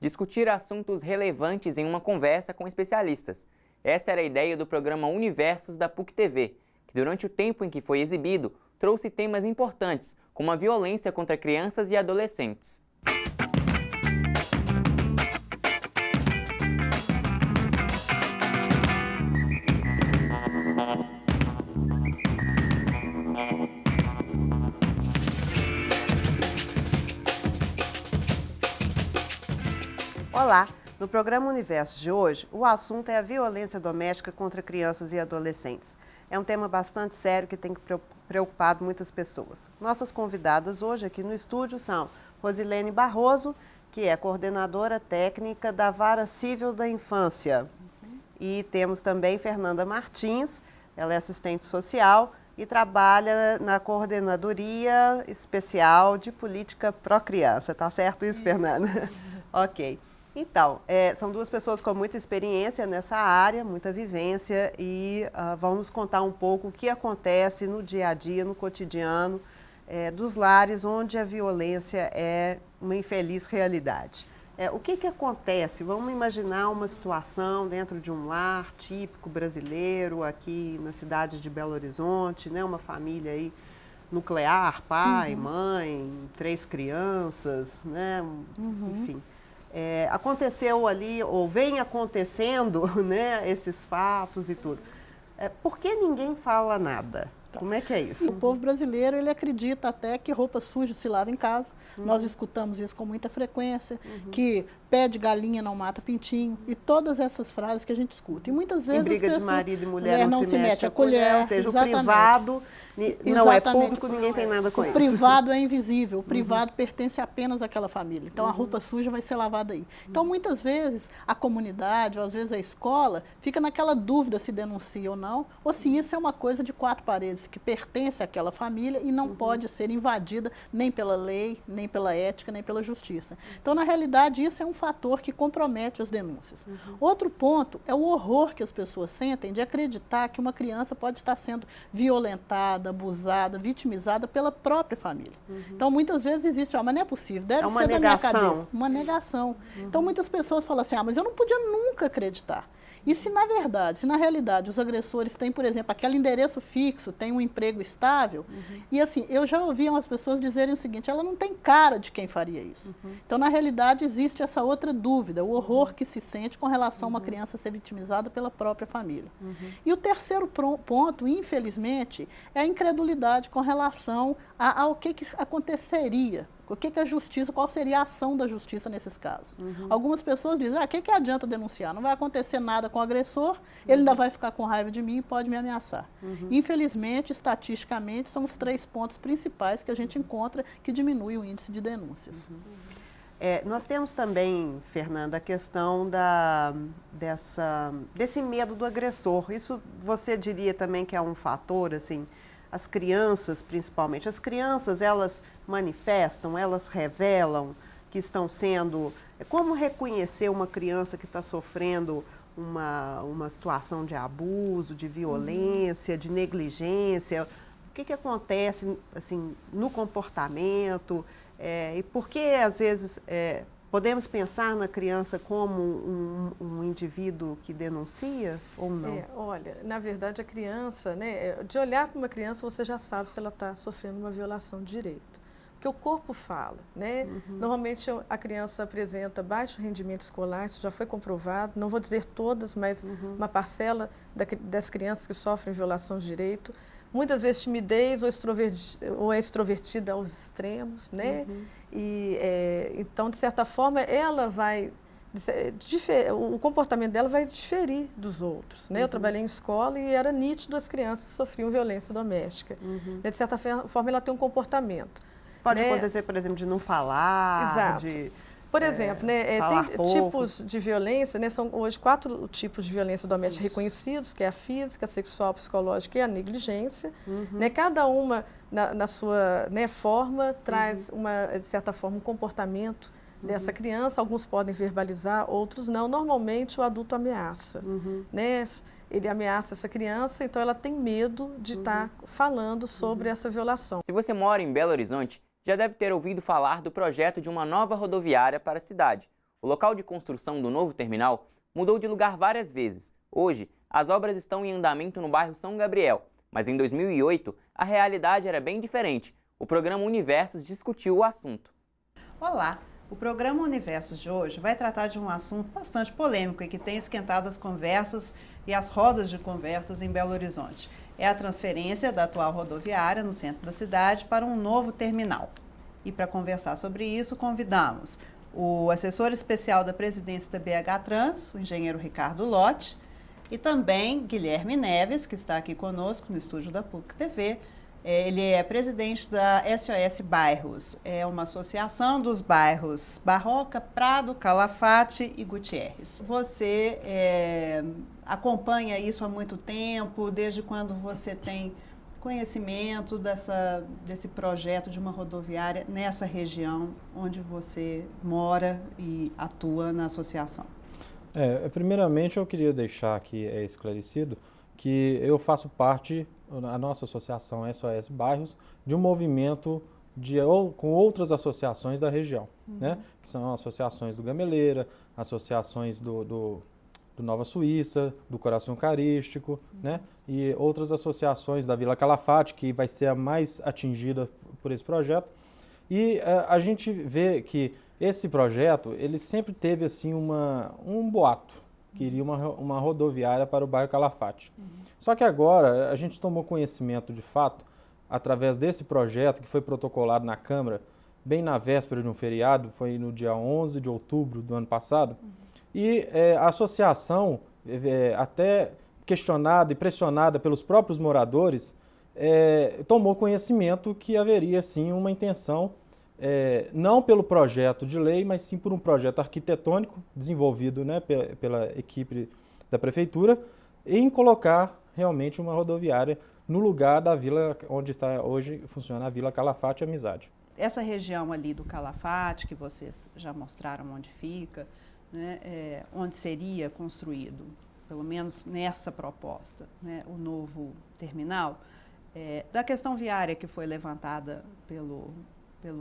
discutir assuntos relevantes em uma conversa com especialistas. Essa era a ideia do programa Universos da PUC-TV, que durante o tempo em que foi exibido, trouxe temas importantes, como a violência contra crianças e adolescentes. Olá! No programa Universo de hoje, o assunto é a violência doméstica contra crianças e adolescentes. É um tema bastante sério que tem preocupado muitas pessoas. Nossas convidadas hoje aqui no estúdio são Rosilene Barroso, que é coordenadora técnica da Vara Civil da Infância. E temos também Fernanda Martins, ela é assistente social e trabalha na Coordenadoria Especial de Política Pró-Criança. Tá certo isso, Fernanda? Ok. Então, são duas pessoas com muita experiência nessa área, muita vivência e vão nos contar um pouco o que acontece no dia a dia, no cotidiano dos lares onde a violência é uma infeliz realidade. O que acontece? Vamos imaginar uma situação dentro de um lar típico brasileiro, aqui na cidade de Belo Horizonte, né? Uma família aí nuclear, pai, mãe, 3 crianças, né? Enfim. Aconteceu ali, ou vem acontecendo, né, esses fatos e tudo. Por que ninguém fala nada? Como é que é isso? O povo brasileiro, ele acredita até que roupa suja se lava em casa. Nós escutamos isso com muita frequência, que pé de galinha não mata pintinho, e todas essas frases que a gente escuta. E muitas vezes em briga de marido e mulher não se mete a colher, ou seja, exatamente. O privado não é público, ninguém tem nada com isso. O privado é invisível, o privado pertence apenas àquela família. Então a roupa suja vai ser lavada aí. Então muitas vezes a comunidade, ou às vezes a escola, fica naquela dúvida se denuncia ou não, ou se isso é uma coisa de 4 paredes, que pertence àquela família e não pode ser invadida nem pela lei, nem pela ética, nem pela justiça. Então, na realidade, isso é um fator que compromete as denúncias. Outro ponto é o horror que as pessoas sentem de acreditar que uma criança pode estar sendo violentada, abusada, vitimizada pela própria família. Então, muitas vezes existe, mas não é possível, deve ser da minha cabeça. Uma negação. Então, muitas pessoas falam assim, mas eu não podia nunca acreditar. E se na verdade, se na realidade os agressores têm, por exemplo, aquele endereço fixo, tem um emprego estável, e assim, eu já ouvi umas pessoas dizerem o seguinte, ela não tem cara de quem faria isso. Então, na realidade, existe essa outra dúvida, o horror que se sente com relação a uma criança ser vitimizada pela própria família. E o terceiro ponto, infelizmente, é a incredulidade com relação ao que aconteceria. O que a justiça, qual seria a ação da justiça nesses casos? Algumas pessoas dizem, o que adianta denunciar? Não vai acontecer nada com o agressor, ele ainda vai ficar com raiva de mim e pode me ameaçar. Infelizmente, estatisticamente, são os 3 pontos principais que a gente encontra que diminui o índice de denúncias. Nós temos também, Fernanda, a questão desse medo do agressor. Isso você diria também que é um fator, assim, as crianças principalmente. As crianças, elas manifestam, elas revelam que estão sendo... Como reconhecer uma criança que está sofrendo uma situação de abuso, de violência, de negligência? O que acontece assim, no comportamento? E por que, às vezes, podemos pensar na criança como um indivíduo que denuncia ou não? Olha, na verdade a criança, né, de olhar para uma criança você já sabe se ela está sofrendo uma violação de direito. Porque o corpo fala, né? Normalmente a criança apresenta baixo rendimento escolar, isso já foi comprovado, não vou dizer todas, mas uma parcela das crianças que sofrem violação de direito. Muitas vezes timidez ou é extrovertida aos extremos, né? Então, de certa forma, ela vai... o comportamento dela vai diferir dos outros, né? Eu trabalhei em escola e era nítido as crianças que sofriam violência doméstica. De certa forma, ela tem um comportamento. Pode acontecer, por exemplo, de não falar, Exato. Por exemplo, tem tipos de violência, né? São hoje 4 tipos de violência doméstica reconhecidos, que é a física, a sexual, a psicológica e a negligência. Né? Cada uma, na sua forma, traz, de certa forma, um comportamento dessa criança. Alguns podem verbalizar, outros não. Normalmente, o adulto ameaça. Né? Ele ameaça essa criança, então ela tem medo de estar falando sobre essa violação. Se você mora em Belo Horizonte, já deve ter ouvido falar do projeto de uma nova rodoviária para a cidade. O local de construção do novo terminal mudou de lugar várias vezes. Hoje, as obras estão em andamento no bairro São Gabriel, mas em 2008 a realidade era bem diferente. O programa Universos discutiu o assunto. Olá! O programa Universos de hoje vai tratar de um assunto bastante polêmico e que tem esquentado as conversas e as rodas de conversas em Belo Horizonte. É a transferência da atual rodoviária no centro da cidade para um novo terminal. E para conversar sobre isso, convidamos o assessor especial da presidência da BH Trans, o engenheiro Ricardo Lotti, e também Guilherme Neves, que está aqui conosco no estúdio da PUC TV. Ele é presidente da SOS Bairros, é uma associação dos bairros Barroca, Prado, Calafate e Gutierrez. Você acompanha isso há muito tempo, desde quando você tem conhecimento desse projeto de uma rodoviária nessa região onde você mora e atua na associação? Primeiramente, eu queria deixar aqui esclarecido que eu faço parte, a nossa associação SOS Bairros, de um movimento com outras associações da região, né? Que são associações do Gameleira, associações do Nova Suíça, do Coração Eucarístico, né? E outras associações da Vila Calafate, que vai ser a mais atingida por esse projeto. E a gente vê que esse projeto, ele sempre teve assim um boato, que iria uma rodoviária para o bairro Calafate. Só que agora a gente tomou conhecimento de fato, através desse projeto que foi protocolado na Câmara, bem na véspera de um feriado, foi no dia 11 de outubro do ano passado, e a associação, até questionada e pressionada pelos próprios moradores, tomou conhecimento que haveria sim uma intenção, não pelo projeto de lei, mas sim por um projeto arquitetônico desenvolvido, né, pela equipe da prefeitura, em colocar realmente uma rodoviária no lugar da vila onde está hoje funciona a Vila Calafate Amizade. Essa região ali do Calafate, que vocês já mostraram onde fica, né, onde seria construído, pelo menos nessa proposta, né, o novo terminal, da questão viária que foi levantada pelo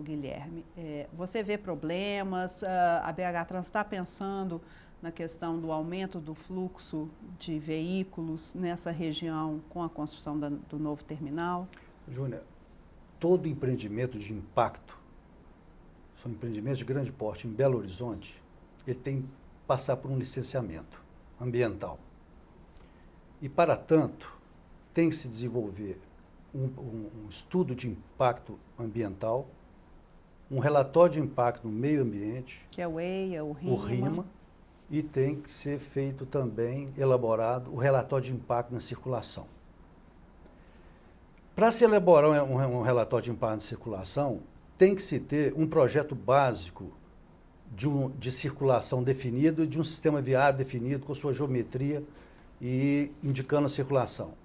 Guilherme, você vê problemas? A BH Trans está pensando na questão do aumento do fluxo de veículos nessa região com a construção do novo terminal? Júnior, todo empreendimento de impacto, são empreendimentos de grande porte em Belo Horizonte, ele tem que passar por um licenciamento ambiental. E, para tanto, tem que se desenvolver um estudo de impacto ambiental, um relatório de impacto no meio ambiente, que é o EIA, o RIMA, e tem que ser feito também, elaborado, o relatório de impacto na circulação. Para se elaborar um relatório de impacto na circulação, tem que se ter um projeto básico de circulação definido, de um sistema viário definido com sua geometria e indicando a circulação.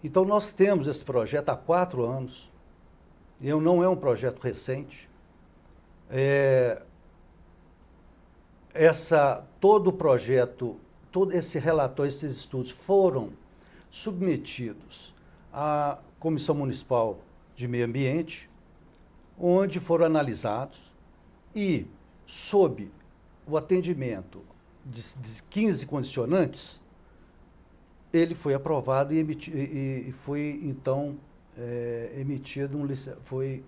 Então, nós temos esse projeto há 4 anos, não é um projeto recente. Todo o projeto, todo esse relatório, esses estudos foram submetidos à Comissão Municipal de Meio Ambiente, onde foram analisados e, sob o atendimento de 15 condicionantes, ele foi aprovado e foi, então, foi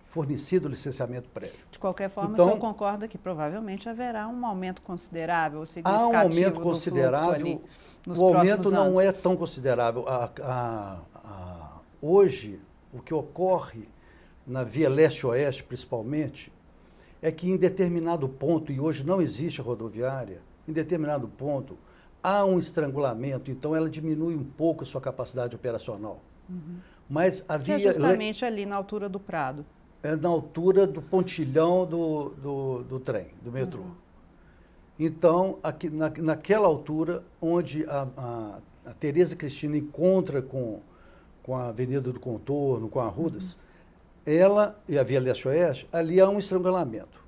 fornecido o licenciamento prévio. De qualquer forma, então, o senhor concorda que provavelmente haverá um aumento considerável, significativo? Há um aumento considerável. O aumento não é tão considerável. Hoje, o que ocorre na via leste-oeste, principalmente, é que em determinado ponto, e hoje não existe a rodoviária, em determinado ponto, há um estrangulamento, então ela diminui um pouco a sua capacidade operacional. Mas a via... Que é justamente ali na altura do Prado. É na altura do pontilhão do trem, do metrô. Então, aqui, naquela altura, onde a Tereza Cristina encontra com a Avenida do Contorno, com a Arrudas, ela e a Via Leste-Oeste, ali há um estrangulamento.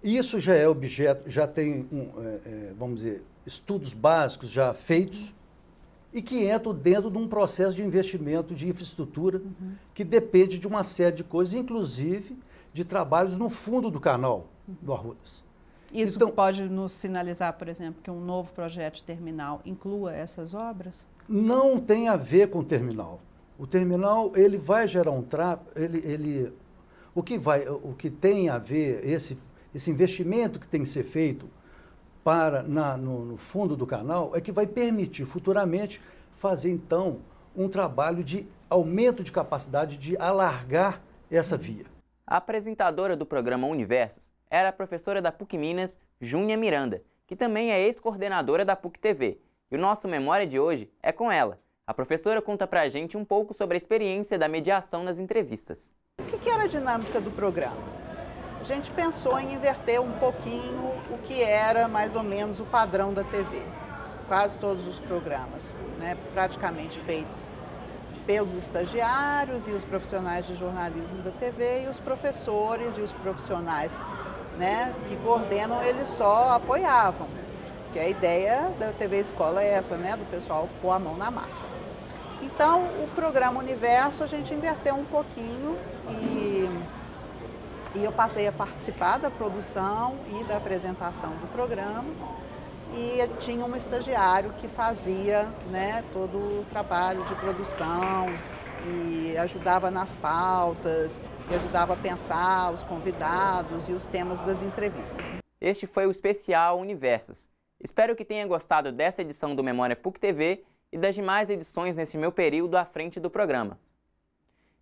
Isso já é objeto, já tem, vamos dizer, estudos básicos já feitos e que entram dentro de um processo de investimento de infraestrutura que depende de uma série de coisas, inclusive de trabalhos no fundo do canal do Arrudas. Isso Então, pode nos sinalizar, por exemplo, que um novo projeto de terminal inclua essas obras? não tem a ver com o terminal. O terminal, ele vai gerar um o que tem a ver, esse investimento que tem que ser feito no fundo do canal, é que vai permitir futuramente fazer, então, um trabalho de aumento de capacidade de alargar essa via. A apresentadora do programa Universos era a professora da PUC Minas, Júnia Miranda, que também é ex-coordenadora da PUC TV. E o nosso Memória de hoje é com ela. A professora conta pra gente um pouco sobre a experiência da mediação nas entrevistas. O que era a dinâmica do programa? A gente pensou em inverter um pouquinho o que era mais ou menos o padrão da TV. Quase todos os programas, né, praticamente feitos pelos estagiários e os profissionais de jornalismo da TV e os professores e os profissionais, né, que coordenam, eles só apoiavam. Porque a ideia da TV Escola é essa, né, do pessoal pôr a mão na massa. Então, o programa Universo a gente inverteu um pouquinho e eu passei a participar da produção e da apresentação do programa e tinha um estagiário que fazia, né, todo o trabalho de produção e ajudava nas pautas, e ajudava a pensar os convidados e os temas das entrevistas. Este foi o especial Universos. Espero que tenha gostado dessa edição do Memória PUC TV e das demais edições nesse meu período à frente do programa.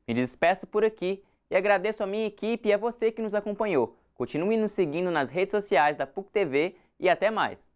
Me despeço por aqui e agradeço a minha equipe e a você que nos acompanhou. Continue nos seguindo nas redes sociais da PUC TV e até mais!